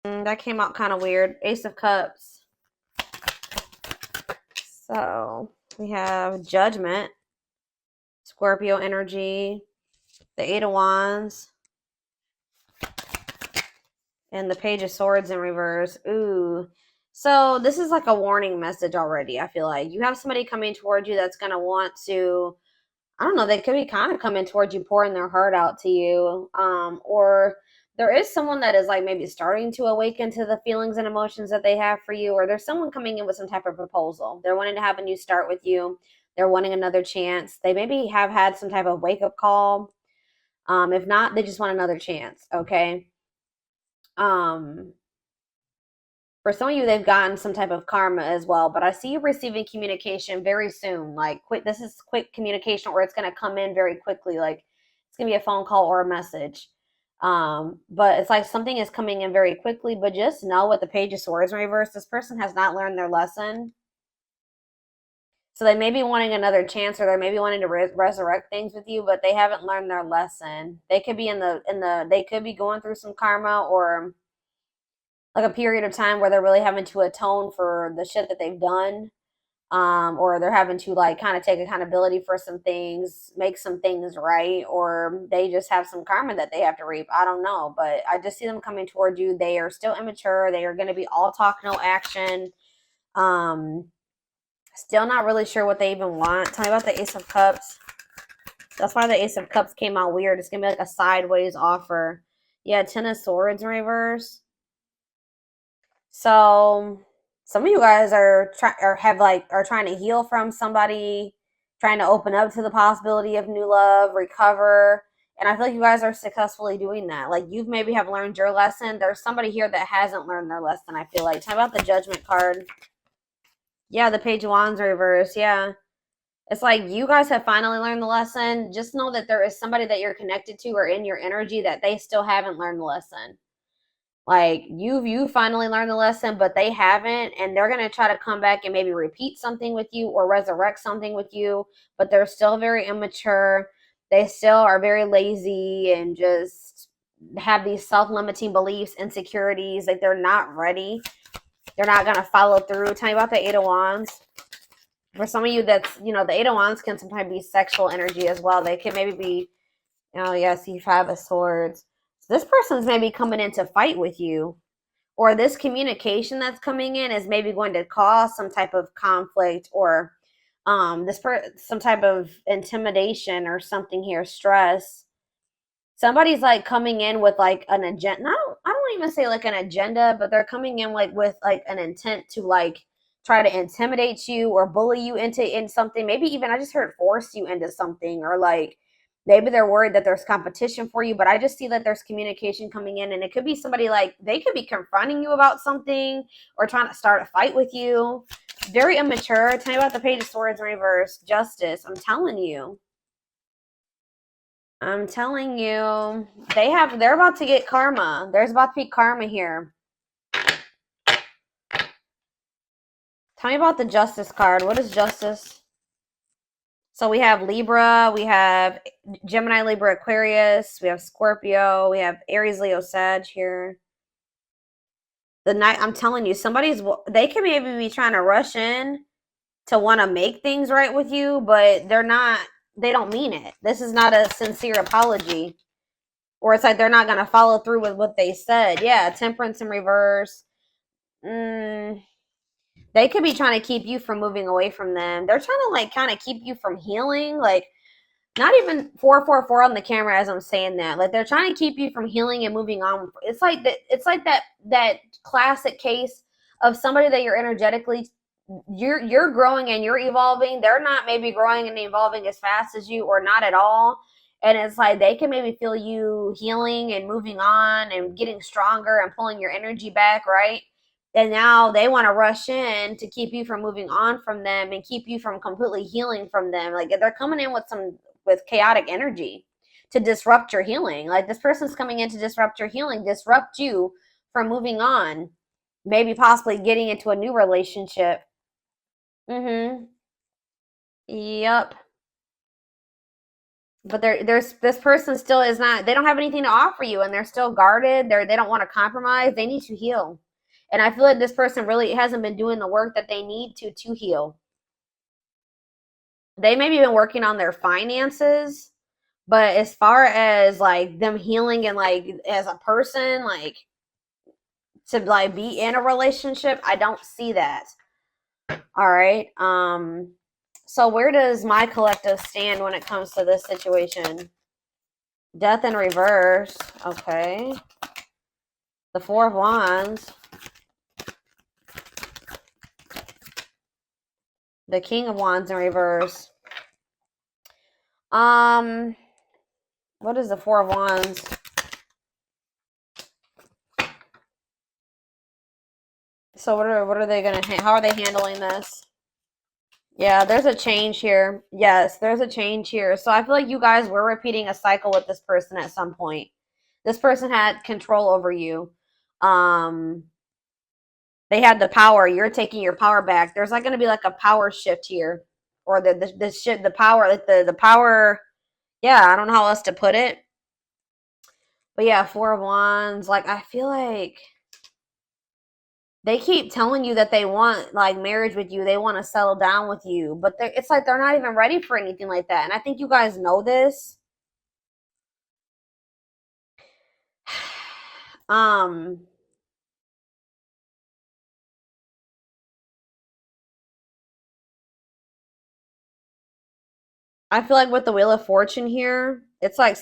That came out kind of weird. Ace of Cups. So we have Judgment, Scorpio energy, the Eight of Wands, and the Page of Swords in reverse. Ooh. So this is like a warning message already, I feel like. You have somebody coming towards you that's going to want to, I don't know, they could be kind of coming towards you, pouring their heart out to you. Or there is someone that is like maybe starting to awaken to the feelings and emotions that they have for you. Or there's someone coming in with some type of proposal. They're wanting to have a new start with you. They're wanting another chance. They maybe have had some type of wake-up call. If not, they just want another chance, okay? For some of you, they've gotten some type of karma as well, but I see you receiving communication very soon. Like, quick, this is quick communication, or it's going to come in very quickly. Like, it's going to be a phone call or a message. But it's like something is coming in very quickly, but just know with the Page of Swords in reverse, this person has not learned their lesson. So they may be wanting another chance, or they may be wanting to resurrect things with you, but they haven't learned their lesson. They could be they could be going through some karma, or like a period of time where they're really having to atone for the shit that they've done. Or they're having to like kind of take accountability for some things, make some things right, or they just have some karma that they have to reap. I don't know, but I just see them coming toward you. They are still immature. They are going to be all talk, no action. Still not really sure what they even want. Tell me about the Ace of Cups. That's why the Ace of Cups came out weird. It's going to be like a sideways offer. Yeah, Ten of Swords in reverse. So some of you guys are trying to heal from somebody, trying to open up to the possibility of new love, recover. And I feel like you guys are successfully doing that. Like, you've maybe have learned your lesson. There's somebody here that hasn't learned their lesson, I feel like. Talk about the Judgment card. Yeah, the Page of Wands reverse. Yeah. It's like you guys have finally learned the lesson. Just know that there is somebody that you're connected to or in your energy that they still haven't learned the lesson. Like, you finally learned the lesson, but they haven't, and they're going to try to come back and maybe repeat something with you or resurrect something with you, but they're still very immature. They still are very lazy and just have these self-limiting beliefs, insecurities. Like, they're not ready. They're not going to follow through. Tell me about the Eight of Wands. For some of you, that's, the Eight of Wands can sometimes be sexual energy as well. They can maybe be, oh yes, you Five of Swords. This person's maybe coming in to fight with you, or this communication that's coming in is maybe going to cause some type of conflict, or some type of intimidation or something here, stress. Somebody's like coming in with like an agenda. I don't even say like an agenda, but they're coming in like with like an intent to like try to intimidate you or bully you in something. Maybe even, I just heard, force you into something, or like maybe they're worried that there's competition for you. But I just see that there's communication coming in, and it could be somebody like they could be confronting you about something or trying to start a fight with you. Very immature. Tell me about the Page of Swords in reverse. Justice. I'm telling you. I'm telling you, they're about to get karma. There's about to be karma here. Tell me about the Justice card. What is Justice? So we have Libra, we have Gemini, Libra, Aquarius, we have Scorpio, we have Aries, Leo, Sag here. The night, I'm telling you, they can maybe be trying to rush in to want to make things right with you, but they don't mean it. This is not a sincere apology. Or it's like they're not going to follow through with what they said. Yeah, Temperance in reverse. They could be trying to keep you from moving away from them. They're trying to like kind of keep you from healing. Like, not even 444 on the camera as I'm saying that. Like, they're trying to keep you from healing and moving on. It's like that classic case of somebody that you're energetically, you're growing and you're evolving. They're not maybe growing and evolving as fast as you, or not at all. And it's like they can maybe feel you healing and moving on and getting stronger and pulling your energy back, right? And now they want to rush in to keep you from moving on from them and keep you from completely healing from them. Like, they're coming in with chaotic energy to disrupt your healing. Like, this person's coming in to disrupt your healing, disrupt you from moving on, maybe possibly getting into a new relationship. Yep. But there's this person still is not, they don't have anything to offer you, and they're still guarded. They don't want to compromise. They need to heal. And I feel like this person really hasn't been doing the work that they need to heal. They maybe been working on their finances, but as far as like them healing and like as a person, like to like be in a relationship, I don't see that. All right. So where does my collective stand when it comes to this situation? Death in reverse. Okay. The Four of Wands. The King of Wands in reverse. What is the Four of Wands? So what are they gonna? How are they handling this? Yeah, there's a change here. Yes, there's a change here. So I feel like you guys were repeating a cycle with this person at some point. This person had control over you. They had the power. You're taking your power back. There's like going to be like a power shift here, or the shit, the power, like the power. Yeah, I don't know how else to put it. But yeah, Four of Wands. Like I feel like they keep telling you that they want like marriage with you. They want to settle down with you, but it's like they're not even ready for anything like that. And I think you guys know this. I feel like with the Wheel of Fortune here, it's like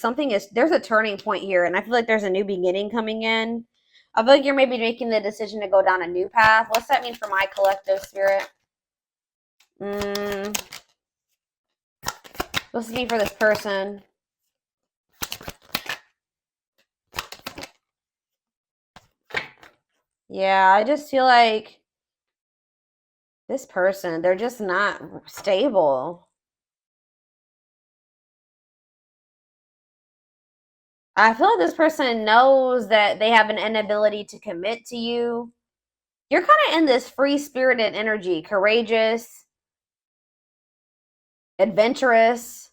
there's a turning point here, and I feel like there's a new beginning coming in. I feel like you're maybe making the decision to go down a new path. What's that mean for my collective spirit? What's it mean for this person? Yeah, I just feel like this person, they're just not stable. I feel like this person knows that they have an inability to commit to you. You're kind of in this free-spirited energy, courageous, adventurous.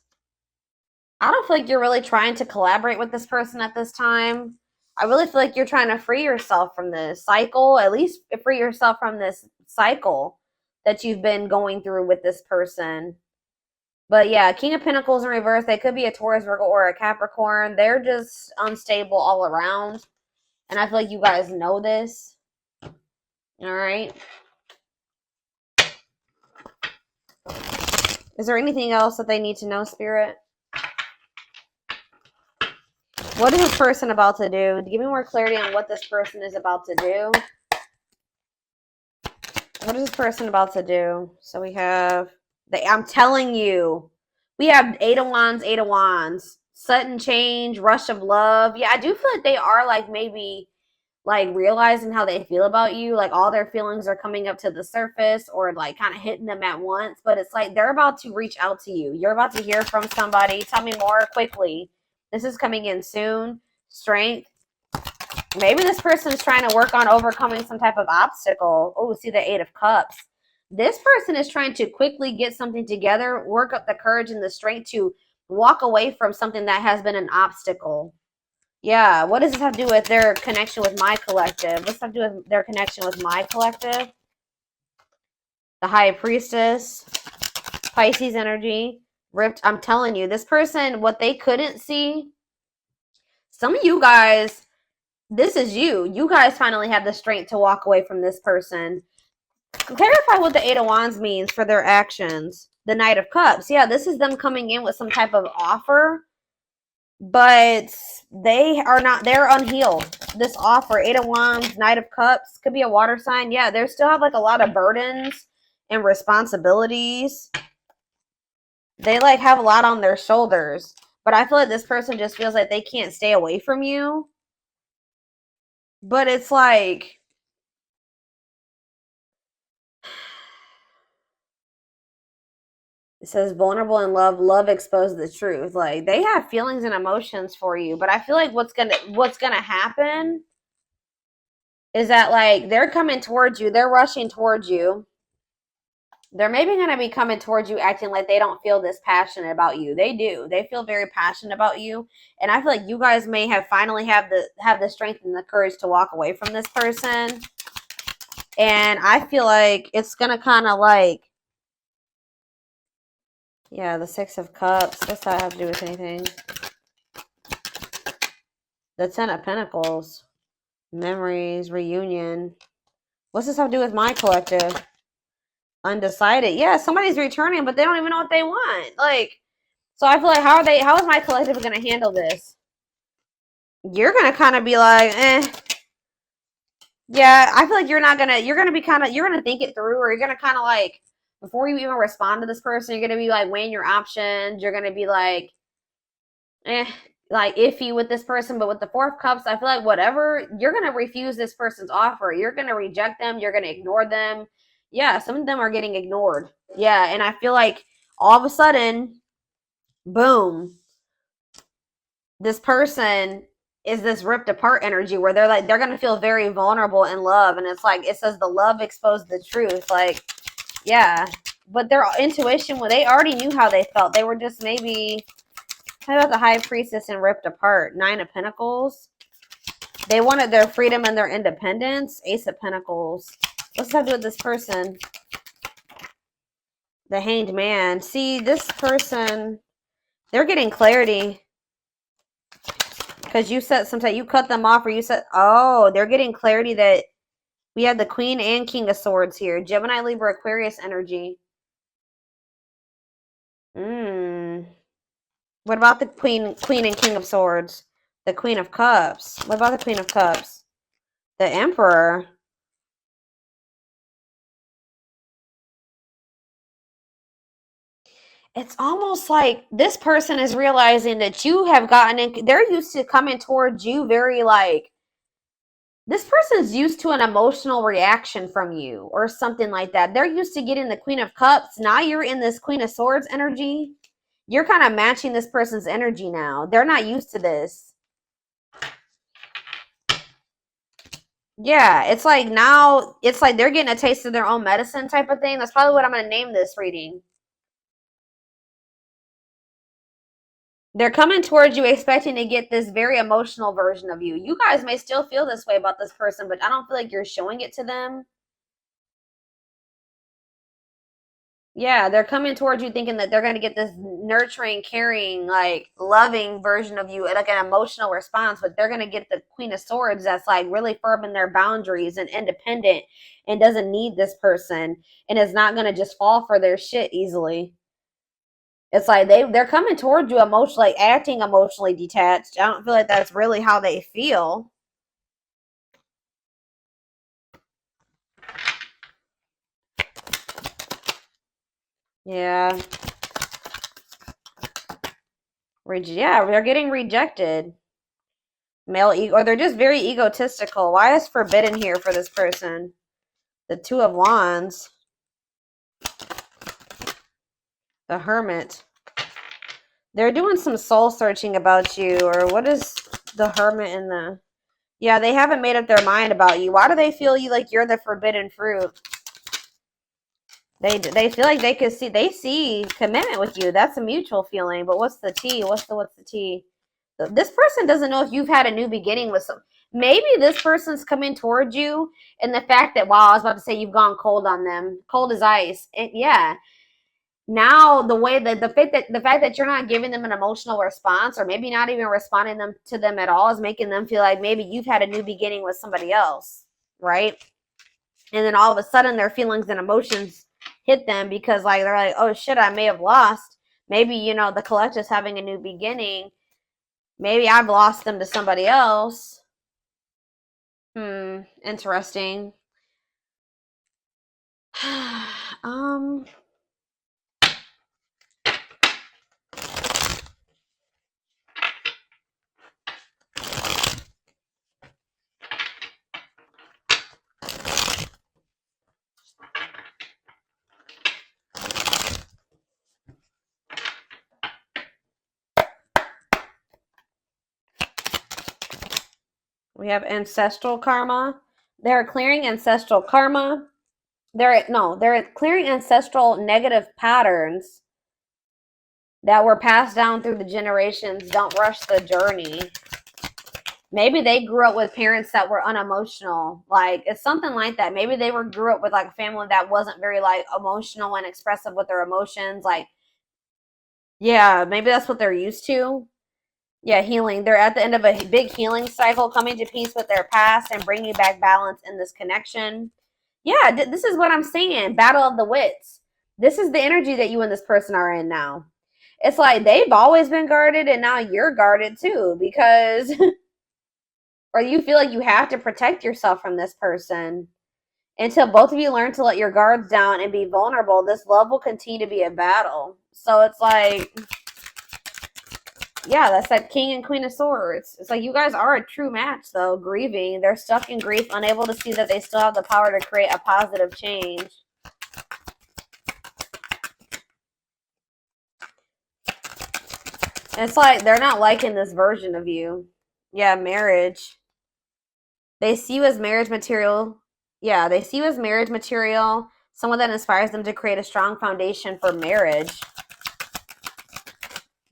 I don't feel like you're really trying to collaborate with this person at this time. I really feel like you're trying to free yourself from this cycle, at least free yourself from this cycle that you've been going through with this person. But yeah, King of Pentacles in reverse. They could be a Taurus, Virgo, or a Capricorn. They're just unstable all around. And I feel like you guys know this. All right. Is there anything else that they need to know, Spirit? What is this person about to do? Give me more clarity on what this person is about to do. What is this person about to do? So we have, I'm telling you, we have Eight of Wands, sudden change, rush of love. Yeah, I do feel like they are like maybe like realizing how they feel about you. Like all their feelings are coming up to the surface or like kind of hitting them at once. But it's like they're about to reach out to you. You're about to hear from somebody. Tell me more quickly. This is coming in soon. Strength. Maybe this person's trying to work on overcoming some type of obstacle. Oh, see the Eight of Cups. This person is trying to quickly get something together, work up the courage and the strength to walk away from something that has been an obstacle. Yeah, what does this have to do with their connection with my collective? What's that have to do with their connection with my collective? The High Priestess, Pisces energy, ripped. I'm telling you, this person, what they couldn't see, some of you guys, this is you. You guys finally have the strength to walk away from this person. Clarify what the Eight of Wands means for their actions. The Knight of Cups. Yeah, this is them coming in with some type of offer, but they are not, they're unhealed. This offer, Eight of Wands, Knight of Cups, could be a water sign. Yeah, they still have like a lot of burdens and responsibilities. They like have a lot on their shoulders, but I feel like this person just feels like they can't stay away from you. But it's like, it says vulnerable in love, love exposes the truth. Like they have feelings and emotions for you, but I feel like what's gonna happen is that like they're coming towards you, they're rushing towards you. They're maybe going to be coming towards you acting like they don't feel this passionate about you. They do. They feel very passionate about you. And I feel like you guys may have finally have the strength and the courage to walk away from this person. And I feel like it's going to kind of like, yeah, the Six of Cups. What's that have to do with anything? The Ten of Pentacles. Memories, reunion. What's this have to do with my collective? Undecided. Yeah, somebody's returning, but they don't even know what they want. Like, so I feel like how is my collective going to handle this? You're going to kind of be like, eh. Yeah, I feel like you're going to think it through, or you're going to kind of like, before you even respond to this person, you're going to be like weighing your options. You're going to be like, like iffy with this person. But with the Four of Cups, I feel like whatever, you're going to refuse this person's offer. You're going to reject them. You're going to ignore them. Yeah, some of them are getting ignored. Yeah, and I feel like all of a sudden, boom, this person is this ripped apart energy where they're going to feel very vulnerable in love. And it's like, it says the love exposed the truth. Like, yeah, but their intuition, well, they already knew how they felt. They were just maybe, how about the High Priestess and ripped apart? Nine of Pentacles. They wanted their freedom and their independence. Ace of Pentacles. What's that do with this person? The Hanged Man. See, this person, they're getting clarity. Because you said sometimes you cut them off, or you said, oh, they're getting clarity that we had the Queen and King of Swords here. Gemini, Libra, Aquarius energy. What about the Queen and King of Swords? The Queen of Cups. What about the Queen of Cups? The Emperor. It's almost like this person is realizing that you have gotten in. They're used to coming towards you very like, this person's used to an emotional reaction from you or something like that. They're used to getting the Queen of Cups. Now you're in this Queen of Swords energy. You're kind of matching this person's energy now. They're not used to this. Yeah, it's like now, it's like they're getting a taste of their own medicine type of thing. That's probably what I'm going to name this reading. They're coming towards you expecting to get this very emotional version of you. You guys may still feel this way about this person, but I don't feel like you're showing it to them. Yeah, they're coming towards you thinking that they're going to get this nurturing, caring, like loving version of you, like an emotional response, but they're going to get the Queen of Swords that's like really firm in their boundaries and independent and doesn't need this person and is not going to just fall for their shit easily. It's like they're coming towards you emotionally, like acting emotionally detached. I don't feel like that's really how they feel. Yeah. Yeah, they're getting rejected. Male ego, or they're just very egotistical. Why is forbidden here for this person? The Two of Wands. The Hermit. They're doing some soul searching about you, or what is the Hermit in the... Yeah, they haven't made up their mind about you. Why do they feel you like you're the forbidden fruit? They feel like they see commitment with you. That's a mutual feeling. But what's the tea? What's the tea? This person doesn't know if you've had a new beginning with some. Maybe this person's coming towards you, and the fact that, wow, I was about to say you've gone cold on them, cold as ice. Yeah. Now the fact that you're not giving them an emotional response, or maybe not even responding to them at all, is making them feel like maybe you've had a new beginning with somebody else, right? And then all of a sudden their feelings and emotions hit them because like they're like, oh shit, I may have lost. Maybe, the collective's having a new beginning. Maybe I've lost them to somebody else. Interesting. We have ancestral karma. They're clearing ancestral karma. They're clearing ancestral negative patterns that were passed down through the generations. Don't rush the journey. Maybe they grew up with parents that were unemotional. Like, it's something like that. Maybe they grew up with like a family that wasn't very like emotional and expressive with their emotions. Like, yeah, maybe that's what they're used to. Yeah, healing. They're at the end of a big healing cycle, coming to peace with their past and bringing back balance in this connection. Yeah, this is what I'm saying. Battle of the wits. This is the energy that you and this person are in now. It's like they've always been guarded and now you're guarded too, because or you feel like you have to protect yourself from this person. Until both of you learn to let your guards down and be vulnerable, this love will continue to be a battle. So it's like, yeah, that's that King and Queen of Swords. It's like you guys are a true match, though. Grieving. They're stuck in grief, unable to see that they still have the power to create a positive change. It's like they're not liking this version of you. Yeah, marriage. They see you as marriage material. Yeah, they see you as marriage material. Someone that inspires them to create a strong foundation for marriage.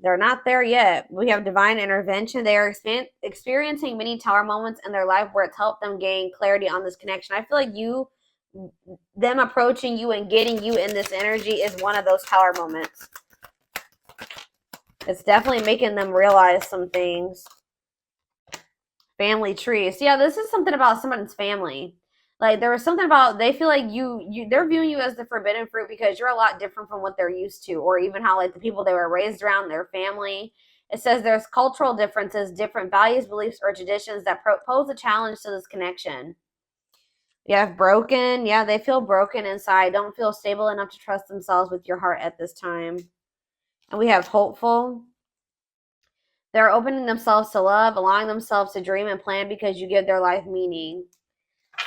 They're not there yet. We have divine intervention. They are experiencing many tower moments in their life where it's helped them gain clarity on this connection. I feel like them approaching you and getting you in this energy is one of those tower moments. It's definitely making them realize some things. Family trees. So yeah, this is something about someone's family. Like there was something about they feel like they're viewing you as the forbidden fruit because you're a lot different from what they're used to, or even how like the people they were raised around, their family. It says there's cultural differences, different values, beliefs, or traditions that pose a challenge to this connection. You have broken. Yeah, they feel broken inside. Don't feel stable enough to trust themselves with your heart at this time. And we have hopeful. They're opening themselves to love, allowing themselves to dream and plan because you give their life meaning.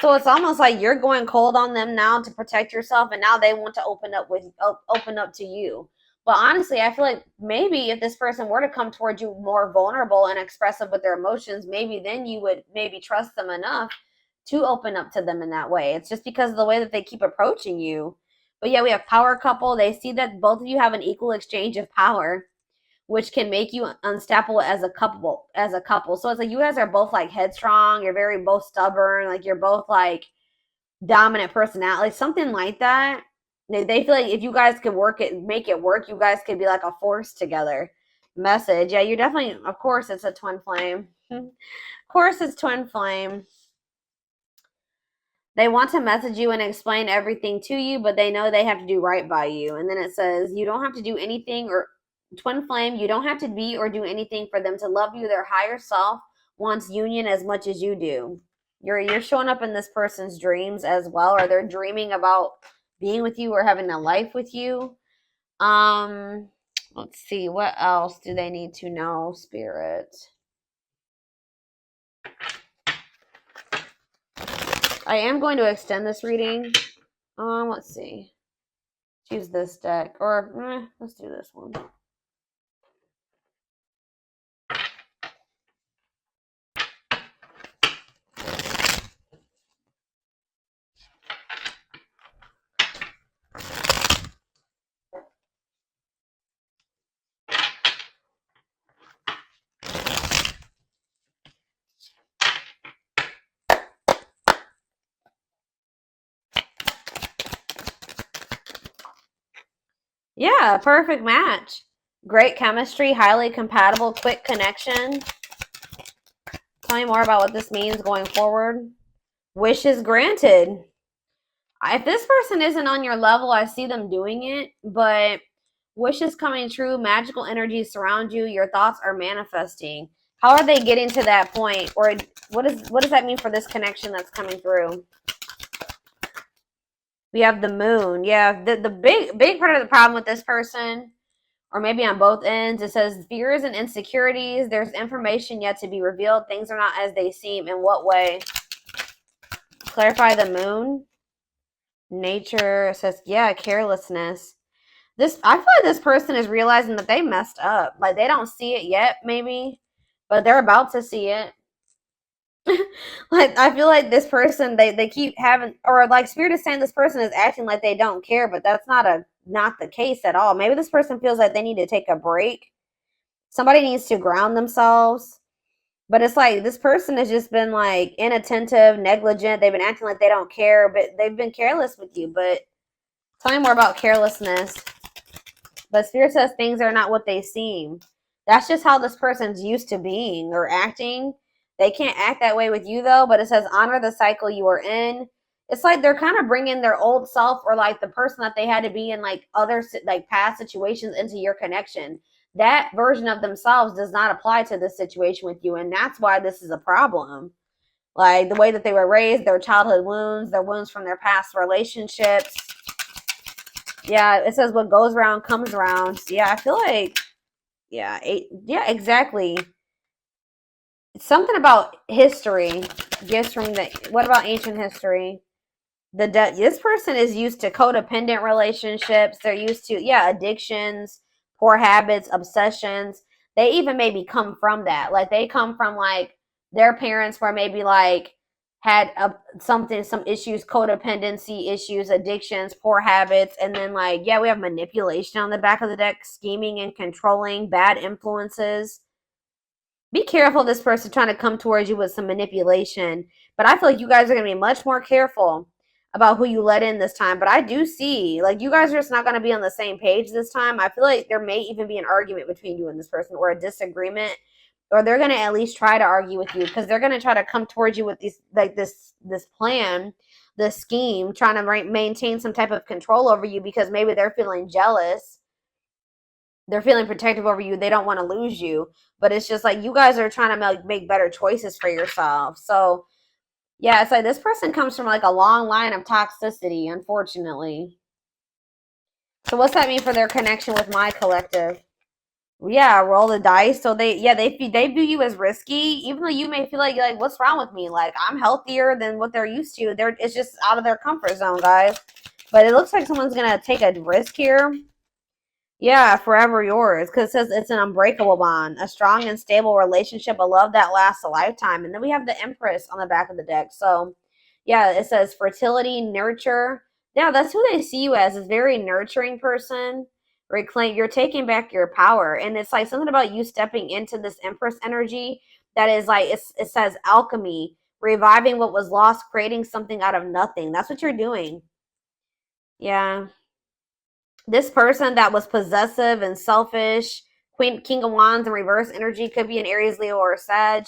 So it's almost like you're going cold on them now to protect yourself, and now they want to open up to you. But honestly, I feel like maybe if this person were to come towards you more vulnerable and expressive with their emotions, maybe then you would maybe trust them enough to open up to them in that way. It's just because of the way that they keep approaching you. But yeah, we have power couple. They see that both of you have an equal exchange of power, which can make you unstoppable as a couple. So it's like you guys are both like headstrong, you're very both stubborn, like you're both like dominant personality, something like that. They feel like if you guys could make it work, you guys could be like a force together. Message. Yeah, you're definitely, of course it's a twin flame. Of course it's twin flame. They want to message you and explain everything to you, but they know they have to do right by you. And then it says, you don't have to do anything, or twin flame, you don't have to be or do anything for them to love you. Their higher self wants union as much as you do. You're showing up in this person's dreams as well, or they're dreaming about being with you or having a life with you. Let's see, what else do they need to know, Spirit? I am going to extend this reading. Let's see. Choose this deck, or let's do this one. Yeah, perfect match. Great chemistry, highly compatible, quick connection. Tell me more about what this means going forward. Wishes granted. If this person isn't on your level, I see them doing it, but wishes coming true, magical energies surround you, your thoughts are manifesting. How are they getting to that point? Or what does that mean for this connection that's coming through? We have the moon. Yeah, the big part of the problem with this person, or maybe on both ends, it says fears and insecurities. There's information yet to be revealed. Things are not as they seem. In what way? Clarify the moon. Nature says, yeah, carelessness. I feel like this person is realizing that they messed up. Like they don't see it yet, maybe, but they're about to see it. Like, I feel like this person, they keep having, or like Spirit is saying this person is acting like they don't care, but that's not the case at all. Maybe this person feels like they need to take a break. Somebody needs to ground themselves. But it's like this person has just been like inattentive, negligent. They've been acting like they don't care, but they've been careless with you. But tell me more about carelessness. But Spirit says things are not what they seem. That's just how this person's used to being or acting. They can't act that way with you though. But it says honor the cycle you are in. It's like they're kind of bringing their old self or like the person that they had to be in like other like past situations into your connection. That version of themselves does not apply to this situation with you, and that's why this is a problem. Like the way that they were raised, their childhood wounds, their wounds from their past relationships. Yeah, it says what goes around comes around. So yeah, I feel like yeah, exactly. Something about history. Gifts from the what about ancient history? This person is used to codependent relationships. They're used to addictions, poor habits, obsessions. They even maybe come from that. Like they come from like their parents were maybe like had some issues, codependency issues, addictions, poor habits, and then like we have manipulation on the back of the deck, scheming and controlling, bad influences. Be careful of this person trying to come towards you with some manipulation. But I feel like you guys are going to be much more careful about who you let in this time. But I do see, like, you guys are just not going to be on the same page this time. I feel like there may even be an argument between you and this person or a disagreement. Or they're going to at least try to argue with you because they're going to try to come towards you with these, like, this plan, this scheme, trying to maintain some type of control over you because maybe they're feeling jealous, they're feeling protective over you, they don't want to lose you, but it's just like you guys are trying to make better choices for yourself. So yeah, it's like this person comes from like a long line of toxicity, unfortunately. So what's that mean for their connection with my collective? Yeah, roll the dice. So they view you as risky, even though you may feel like you're like, what's wrong with me? Like I'm healthier than what they're used to. It's just out of their comfort zone, guys. But it looks like someone's gonna take a risk here. Yeah, forever yours. Because it says it's an unbreakable bond, a strong and stable relationship, a love that lasts a lifetime. And then we have the Empress on the back of the deck. So, yeah, it says fertility, nurture. Yeah, that's who they see you as, a very nurturing person. Reclaim, you're taking back your power. And it's like something about you stepping into this Empress energy that is like, it says alchemy, reviving what was lost, creating something out of nothing. That's what you're doing. Yeah. This person that was possessive and selfish, King of Wands in reverse energy, could be an Aries, Leo, or Sag.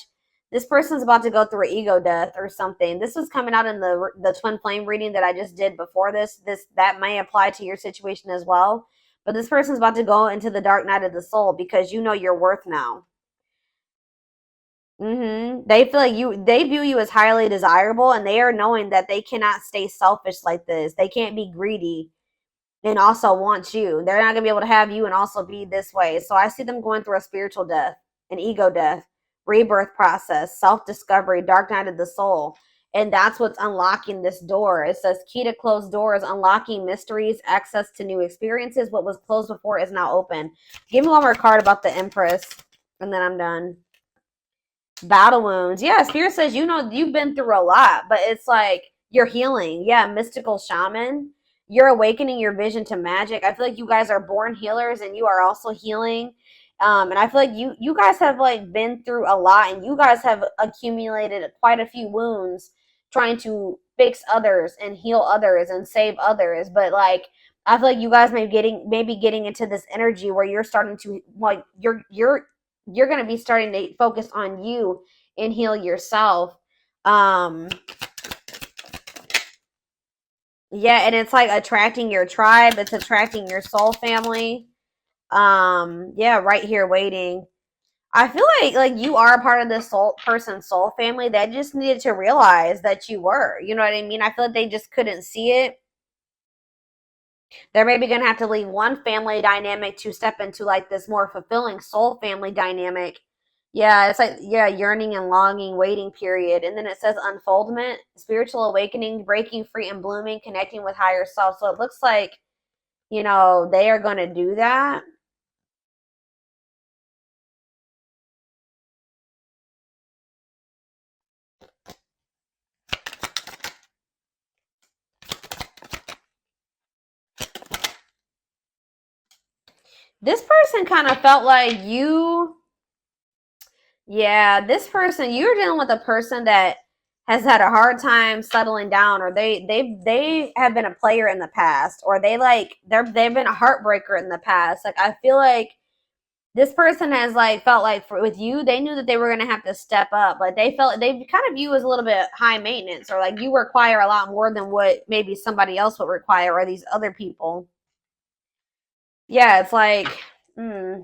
This person's about to go through an ego death or something. This was coming out in the twin flame reading that I just did before this. That may apply to your situation as well. But this person's about to go into the dark night of the soul because you know your worth now. They feel like they view you as highly desirable, and they are knowing that they cannot stay selfish like this. They can't be greedy and also want you. They're not gonna be able to have you and also be this way. So I see them going through a spiritual death, an ego death, rebirth process, self-discovery, dark night of the soul. And that's what's unlocking this door. It says key to closed doors, unlocking mysteries, access to new experiences. What was closed before is now open. Give me one more card about the Empress, and then I'm done. Battle wounds. Yeah, Spirit says you know you've been through a lot, but it's like you're healing. Yeah, mystical shaman. You're awakening your vision to magic. I feel like you guys are born healers and you are also healing. And I feel like you guys have like been through a lot and you guys have accumulated quite a few wounds trying to fix others and heal others and save others. But like I feel like you guys maybe getting into this energy where you're starting to like you're going to be starting to focus on you and heal yourself. Um, yeah, and it's like attracting your tribe. It's attracting your soul family. Yeah, right here waiting. I feel like you are a part of this soul family that just needed to realize that you were. You know what I mean? I feel like they just couldn't see it. They're maybe going to have to leave one family dynamic to step into like this more fulfilling soul family dynamic. Yeah, it's like, yeah, yearning and longing, waiting period. And then it says unfoldment, spiritual awakening, breaking free and blooming, connecting with higher self. So it looks like, they are going to do that. This person kind of felt like you, yeah, this person, you're dealing with a person that has had a hard time settling down, or they have been a player in the past, or they've been a heartbreaker in the past. Like I feel like this person has like felt like with you, they knew that they were gonna have to step up. Like they felt they kind of view as a little bit high maintenance, or like you require a lot more than what maybe somebody else would require, or these other people. Yeah, it's like, I'm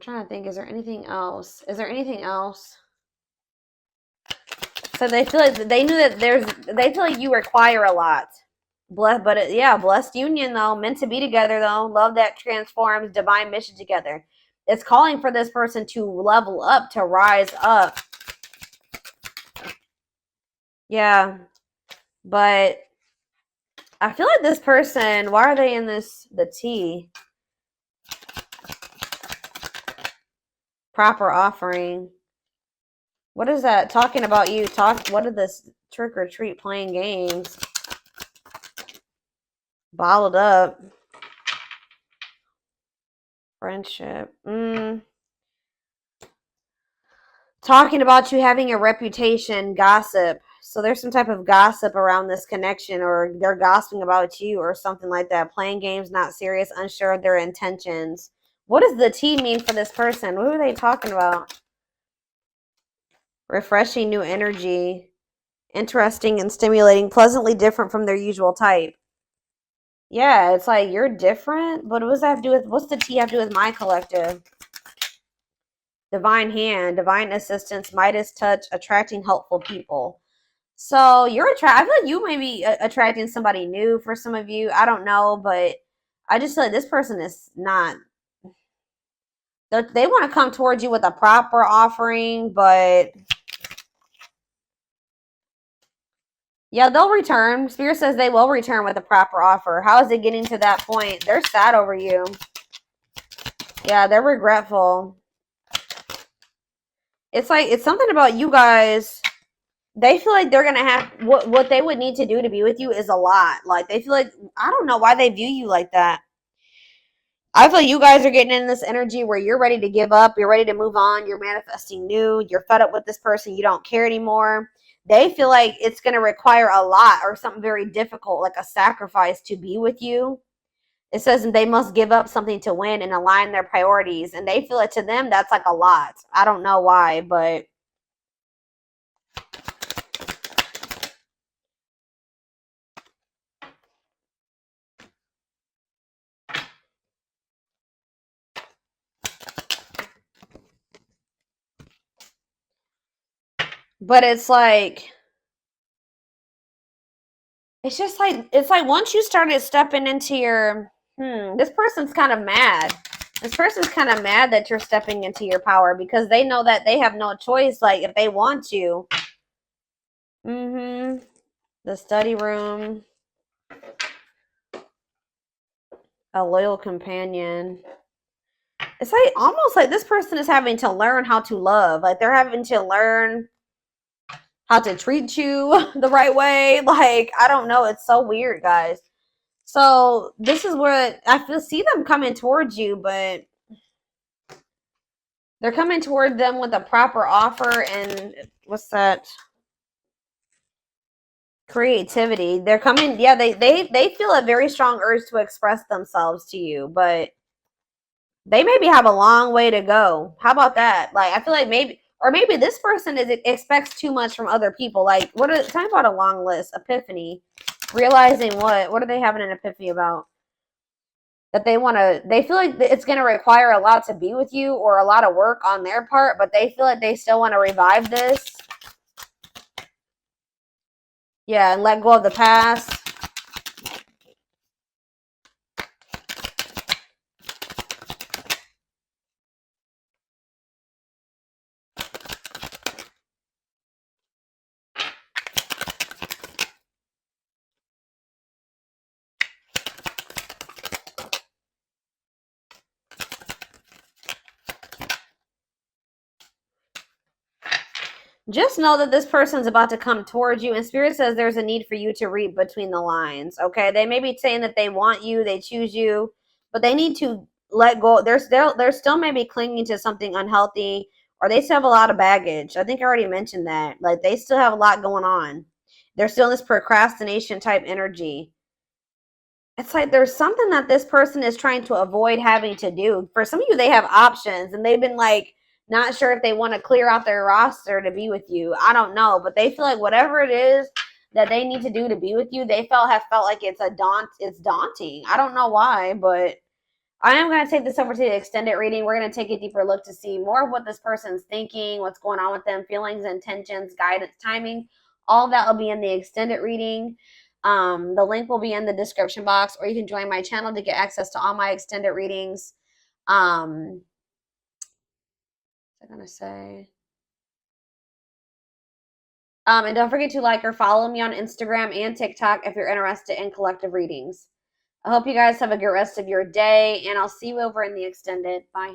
trying to think. Is there anything else? Is there anything else? So they feel like they knew that they feel like you require a lot. Yeah, blessed union though, meant to be together though, love that transforms, divine mission together. It's calling for this person to level up, to rise up. Yeah, but I feel like this person, why are they in the T? Proper offering. What is that? Talking about you. What is this? Trick or treat, playing games. Bottled up. Friendship. Talking about you having a reputation, gossip. So there's some type of gossip around this connection, or they're gossiping about you or something like that. Playing games, not serious, unsure of their intentions. What does the T mean for this person? What are they talking about? Refreshing new energy. Interesting and stimulating, pleasantly different from their usual type. Yeah, it's like you're different, but what does that have to do with, what's the T have to do with my collective? Divine hand, divine assistance, Midas touch, attracting helpful people. So I feel like you may be attracting somebody new for some of you. I don't know, but I just feel like this person is not. They want to come towards you with a proper offering, but yeah, they'll return. Spirit says they will return with a proper offer. How is it getting to that point? They're sad over you. Yeah, they're regretful. It's like, it's something about you guys. They feel like they're gonna have what they would need to do to be with you is a lot. Like they feel like, I don't know why they view you like that. I feel you guys are getting in this energy where you're ready to give up, you're ready to move on, you're manifesting new, you're fed up with this person, you don't care anymore. They feel like it's going to require a lot or something very difficult, like a sacrifice to be with you. It says they must give up something to win and align their priorities. And they feel it, to them, that's like a lot. I don't know why, but it's like, it's just like, it's like once you started stepping into your, this person's kind of mad. This person's kind of mad that you're stepping into your power because they know that they have no choice. Like if they want to. The study room. A loyal companion. It's like almost like this person is having to learn how to love. Like they're having to learn how to treat you the right way. Like, I don't know. It's so weird, guys. So this is where I see them coming towards you, but they're coming toward them with a proper offer. And what's that? Creativity. They're coming. Yeah, they feel a very strong urge to express themselves to you, but they maybe have a long way to go. How about that? Like, I feel like maybe this person expects too much from other people. Like, talking about a long list? Epiphany. Realizing what are they having an epiphany about? That they feel like it's going to require a lot to be with you, or a lot of work on their part, but they feel like they still want to revive this. Yeah, and let go of the past. Just know that this person's about to come towards you, and Spirit says there's a need for you to read between the lines. Okay, they may be saying that they want you, they choose you, but they need to let go. They're still maybe clinging to something unhealthy, or they still have a lot of baggage. I think I already mentioned that. Like they still have a lot going on. They're still in this procrastination type energy. It's like there's something that this person is trying to avoid having to do. For some of you, they have options and they've been like not sure if they want to clear out their roster to be with you. I don't know, but they feel like whatever it is that they need to do to be with you, they have felt like it's daunting. I don't know why, but I am going to take this over to the extended reading. We're going to take a deeper look to see more of what this person's thinking, what's going on with them, feelings, intentions, guidance, timing. All that will be in the extended reading. The link will be in the description box, or you can join my channel to get access to all my extended readings. I'm going to say. And don't forget to like or follow me on Instagram and TikTok if you're interested in collective readings. I hope you guys have a good rest of your day, and I'll see you over in the extended. Bye.